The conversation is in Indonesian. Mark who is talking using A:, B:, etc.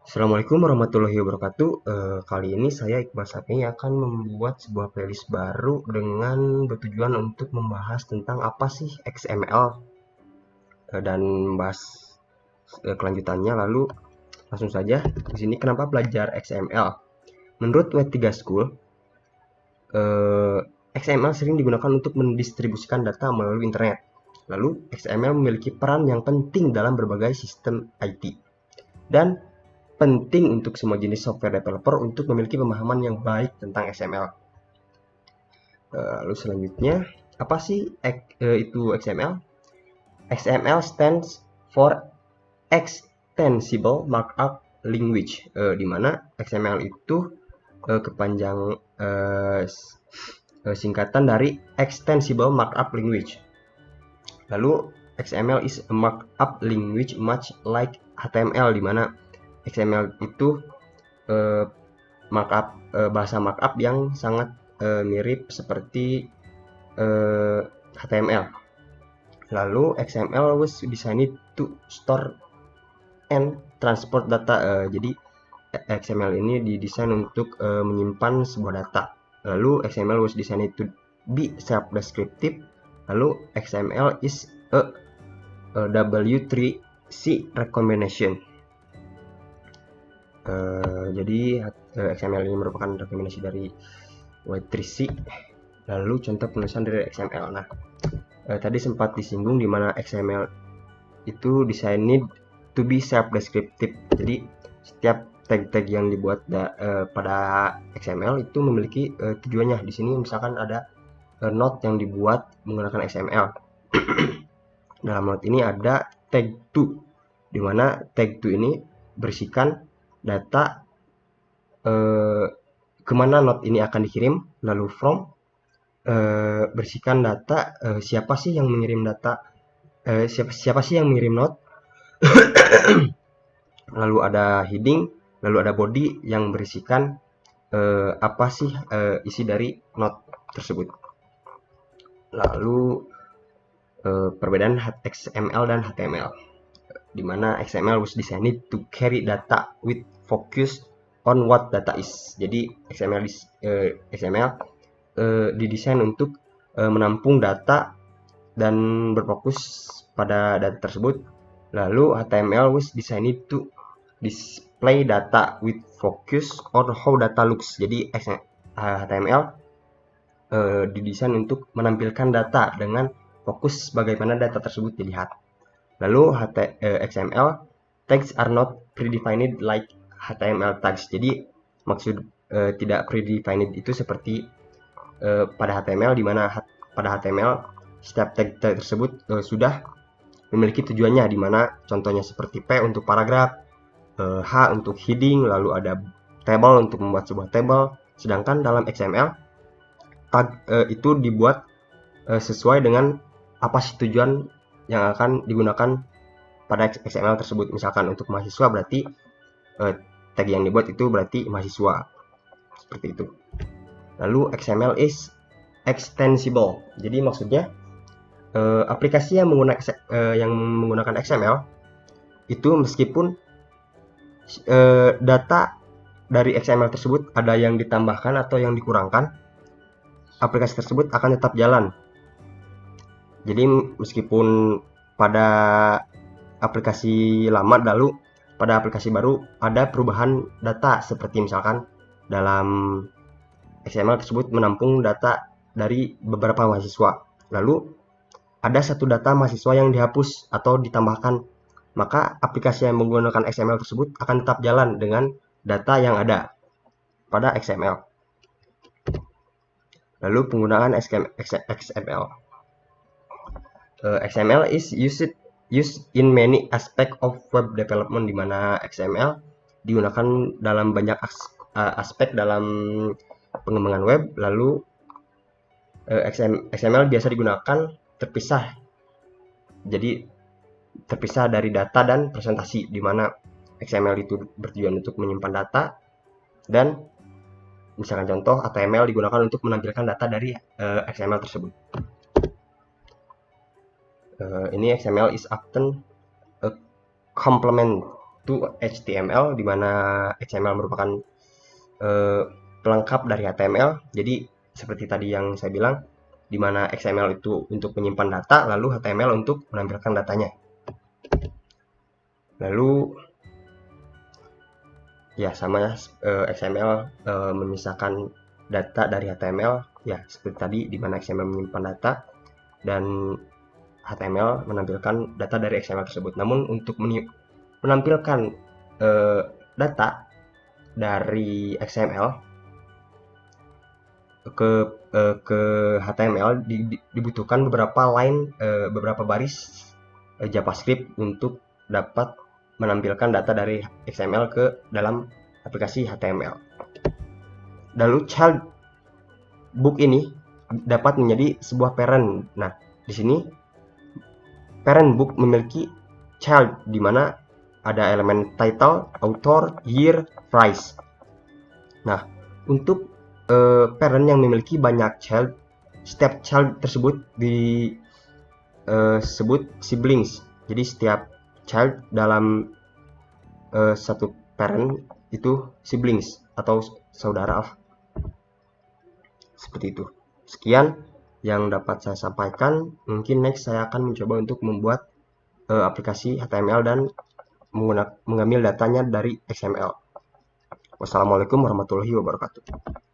A: Assalamualaikum warahmatullahi wabarakatuh. Kali ini saya Iqbal Sapni akan membuat sebuah playlist baru dengan bertujuan untuk membahas tentang apa sih XML dan membahas kelanjutannya. Lalu langsung saja di sini kenapa belajar XML? Menurut W3 School, XML sering digunakan untuk mendistribusikan data melalui internet. Lalu XML memiliki peran yang penting dalam berbagai sistem IT dan penting untuk semua jenis software developer untuk memiliki pemahaman yang baik tentang XML. Lalu selanjutnya, apa sih itu XML? XML stands for Extensible Markup Language, di mana XML itu kepanjang singkatan dari Extensible Markup Language. Lalu XML is a markup language much like HTML, di mana XML itu bahasa markup yang sangat mirip seperti HTML. Lalu XML was designed to store and transport data. Jadi XML ini didesain untuk menyimpan sebuah data. Lalu XML was designed to be self-descriptive. Lalu XML is a W3C recombination. Jadi XML ini merupakan rekomendasi dari W3C. Lalu contoh penulisan dari XML. Nah, tadi sempat disinggung di mana XML itu designed to be self-descriptive. Jadi setiap tag-tag yang dibuat pada XML itu memiliki tujuannya. Di sini misalkan ada note yang dibuat menggunakan XML. Dalam note ini ada tag to, di mana tag to ini berisikan data kemana note ini akan dikirim, lalu from berisikan data siapa sih yang mengirim data, siapa sih yang mengirim note, lalu ada heading, lalu ada body yang berisikan apa sih isi dari note tersebut. Lalu perbedaan XML dan HTML, di mana XML was designed to carry data with focus on what data is. Jadi XML didesain untuk menampung data dan berfokus pada data tersebut. Lalu HTML was designed to display data with focus on how data looks. Jadi HTML didesain untuk menampilkan data dengan fokus bagaimana data tersebut dilihat. Lalu XML tags are not predefined like HTML tags. Jadi maksud tidak predefined itu seperti pada HTML, di mana pada HTML setiap tag tersebut sudah memiliki tujuannya, di mana contohnya seperti P untuk paragraf, H untuk heading, lalu ada table untuk membuat sebuah table. Sedangkan dalam XML tag itu dibuat sesuai dengan apa sih tujuan yang akan digunakan pada XML tersebut. Misalkan untuk mahasiswa berarti tag yang dibuat itu berarti mahasiswa, seperti itu. Lalu XML is extensible. Jadi maksudnya aplikasi yang menggunakan XML itu meskipun data dari XML tersebut ada yang ditambahkan atau yang dikurangkan, aplikasi tersebut akan tetap jalan. Jadi meskipun pada aplikasi lama lalu pada aplikasi baru ada perubahan data, seperti misalkan dalam XML tersebut menampung data dari beberapa mahasiswa, lalu ada satu data mahasiswa yang dihapus atau ditambahkan, maka aplikasi yang menggunakan XML tersebut akan tetap jalan dengan data yang ada pada XML. Lalu penggunaan XML. XML is used in many aspect of web development, di mana XML digunakan dalam banyak aspek dalam pengembangan web. Lalu XML biasa digunakan terpisah, jadi terpisah dari data dan presentasi, di mana XML itu bertujuan untuk menyimpan data, dan misalkan contoh HTML digunakan untuk menampilkan data dari XML tersebut. Ini XML is often a complement to HTML, di mana XML merupakan pelengkap dari HTML. Jadi seperti tadi yang saya bilang, di mana XML itu untuk menyimpan data, lalu HTML untuk menampilkan datanya. Lalu ya sama ya, XML memisahkan data dari HTML, ya seperti tadi, di mana XML menyimpan data dan HTML menampilkan data dari XML tersebut. Namun untuk menampilkan data dari XML ke HTML dibutuhkan beberapa baris JavaScript untuk dapat menampilkan data dari XML ke dalam aplikasi HTML. Lalu child book ini dapat menjadi sebuah parent. Nah, di sini parent book memiliki child, di mana ada elemen title, author, year, price. Nah, untuk parent yang memiliki banyak child, setiap child tersebut disebut siblings. Jadi setiap child dalam satu parent itu siblings atau saudara. Seperti itu. Sekian yang dapat saya sampaikan. Mungkin next saya akan mencoba untuk membuat aplikasi HTML dan mengambil datanya dari XML. Wassalamualaikum warahmatullahi wabarakatuh.